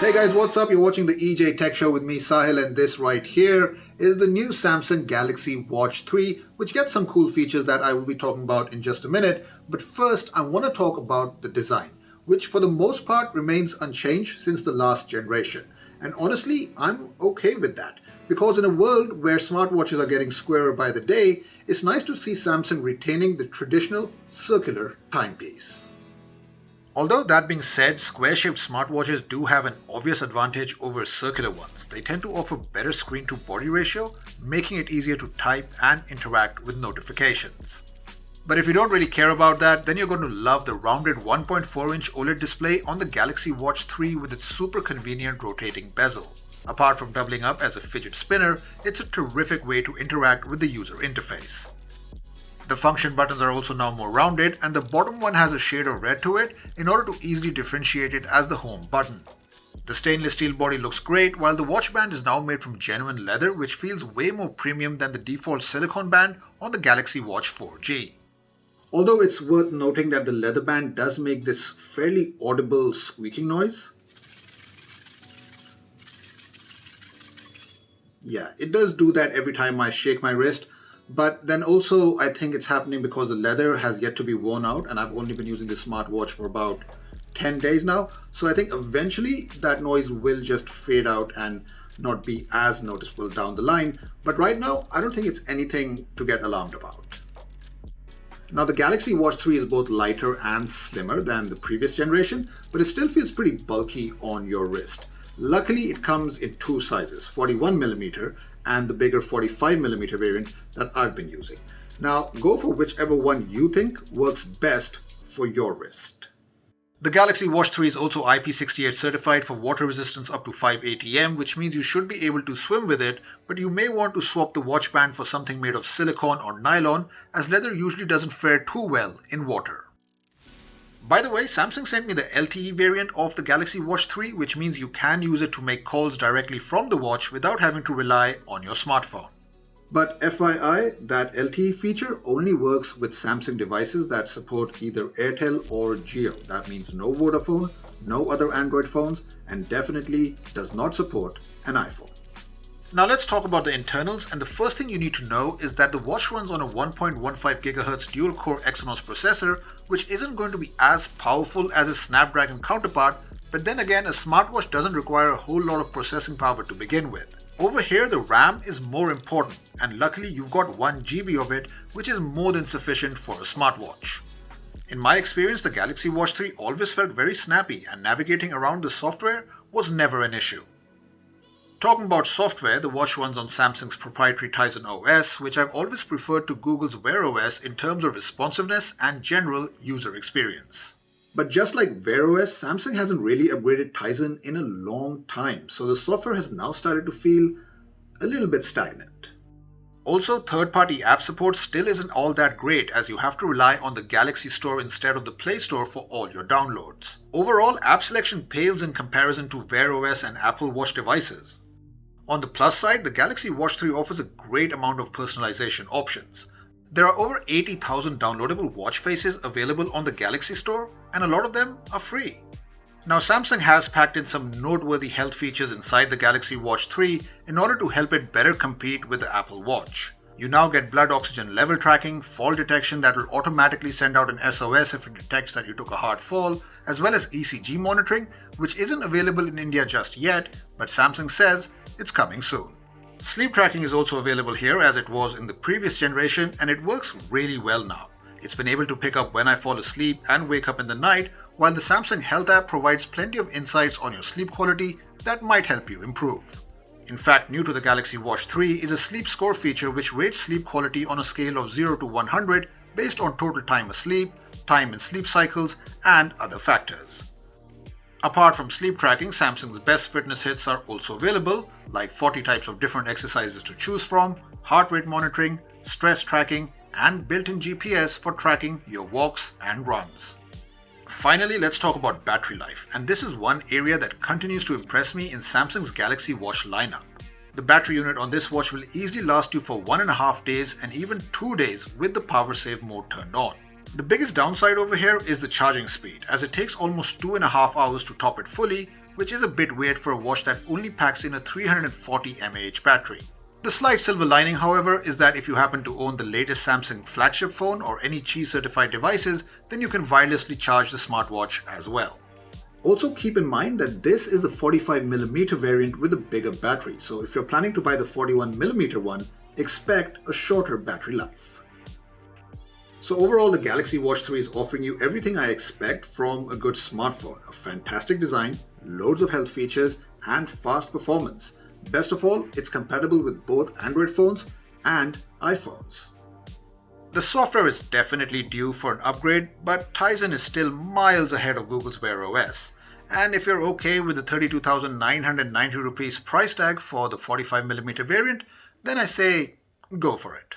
Hey guys, what's up? You're watching the EJ Tech Show with me, Sahil, and this right here is the new Samsung Galaxy Watch 3, which gets some cool features that I will be talking about in just a minute. But first, I want to talk about the design, which for the most part remains unchanged since the last generation. And honestly, I'm okay with that, because in a world where smartwatches are getting squarer by the day, it's nice to see Samsung retaining the traditional circular timepiece. Although that being said, square-shaped smartwatches do have an obvious advantage over circular ones. They tend to offer better screen-to-body ratio, making it easier to type and interact with notifications. But if you don't really care about that, then you're going to love the rounded 1.4-inch OLED display on the Galaxy Watch 3 with its super convenient rotating bezel. Apart from doubling up as a fidget spinner, it's a terrific way to interact with the user interface. The function buttons are also now more rounded, and the bottom one has a shade of red to it in order to easily differentiate it as the home button. The stainless steel body looks great, while the watch band is now made from genuine leather, which feels way more premium than the default silicone band on the Galaxy Watch 4G. Although it's worth noting that the leather band does make this fairly audible squeaking noise. Yeah, it does do that every time I shake my wrist. But then also I think it's happening because the leather has yet to be worn out, and I've only been using this smartwatch for about 10 days now. So I think eventually that noise will just fade out and not be as noticeable down the line. But right now, I don't think it's anything to get alarmed about. Now the Galaxy Watch 3 is both lighter and slimmer than the previous generation, but it still feels pretty bulky on your wrist. Luckily, it comes in two sizes, 41mm and the bigger 45mm variant that I've been using. Now, go for whichever one you think works best for your wrist. The Galaxy Watch 3 is also IP68 certified for water resistance up to 5 ATM, which means you should be able to swim with it, but you may want to swap the watch band for something made of silicone or nylon, as leather usually doesn't fare too well in water. By the way, Samsung sent me the LTE variant of the Galaxy Watch 3, which means you can use it to make calls directly from the watch without having to rely on your smartphone. But FYI, that LTE feature only works with Samsung devices that support either Airtel or Jio. That means no Vodafone, no other Android phones, and definitely does not support an iPhone. Now let's talk about the internals, and the first thing you need to know is that the watch runs on a 1.15 GHz dual-core Exynos processor, which isn't going to be as powerful as its Snapdragon counterpart, but then again, a smartwatch doesn't require a whole lot of processing power to begin with. Over here, the RAM is more important, and luckily you've got 1 GB of it, which is more than sufficient for a smartwatch. In my experience, the Galaxy Watch 3 always felt very snappy, and navigating around the software was never an issue. Talking about software, the watch runs on Samsung's proprietary Tizen OS, which I've always preferred to Google's Wear OS in terms of responsiveness and general user experience. But just like Wear OS, Samsung hasn't really upgraded Tizen in a long time, so the software has now started to feel a little bit stagnant. Also, third-party app support still isn't all that great, as you have to rely on the Galaxy Store instead of the Play Store for all your downloads. Overall, app selection pales in comparison to Wear OS and Apple Watch devices. On the plus side, the Galaxy Watch 3 offers a great amount of personalization options. There are over 80,000 downloadable watch faces available on the Galaxy Store, and a lot of them are free. Now, Samsung has packed in some noteworthy health features inside the Galaxy Watch 3 in order to help it better compete with the Apple Watch. You now get blood oxygen level tracking, fall detection that will automatically send out an SOS if it detects that you took a hard fall, as well as ECG monitoring, which isn't available in India just yet, but Samsung says it's coming soon. Sleep tracking is also available here, as it was in the previous generation, and it works really well now. It's been able to pick up when I fall asleep and wake up in the night, while the Samsung Health app provides plenty of insights on your sleep quality that might help you improve. In fact, new to the Galaxy Watch 3 is a sleep score feature which rates sleep quality on a scale of 0 to 100 based on total time asleep, time in sleep cycles, and other factors. Apart from sleep tracking, Samsung's best fitness hits are also available, like 40 types of different exercises to choose from, heart rate monitoring, stress tracking, and built-in GPS for tracking your walks and runs. Finally, let's talk about battery life, and this is one area that continues to impress me in Samsung's Galaxy Watch lineup. The battery unit on this watch will easily last you for 1.5 days and even 2 days with the power save mode turned on. The biggest downside over here is the charging speed, as it takes almost 2.5 hours to top it fully, which is a bit weird for a watch that only packs in a 340 mAh battery. The slight silver lining, however, is that if you happen to own the latest Samsung flagship phone or any Qi certified devices, then you can wirelessly charge the smartwatch as well. Also keep in mind that this is the 45mm variant with a bigger battery, so if you're planning to buy the 41mm one, expect a shorter battery life. So overall, the Galaxy Watch 3 is offering you everything I expect from a good smartphone: a fantastic design, loads of health features, and fast performance. Best of all, it's compatible with both Android phones and iPhones. The software is definitely due for an upgrade, but Tizen is still miles ahead of Google's Wear OS. And if you're okay with the 32,990 rupees price tag for the 45mm variant, then I say go for it.